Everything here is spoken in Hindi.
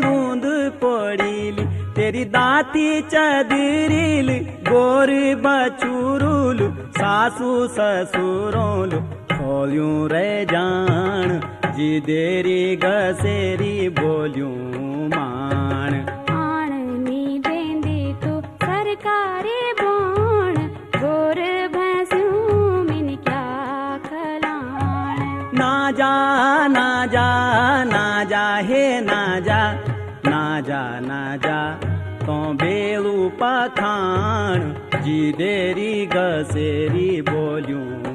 लूंद पड़ीली तेरी दाती चदरील गोर बचूरूल सासू ससुरोल खोल्यूं रे जान जी देरी गसेरी बोल्यूं माण आणनी देंदी तो सरकारे बोण गोर भैंसूं मिन क्या खलाण ना जा ना जा ना जा हे ना जा ना जा ना जा तो बेलू पखाण जी देरी गसेरी बोल्यूं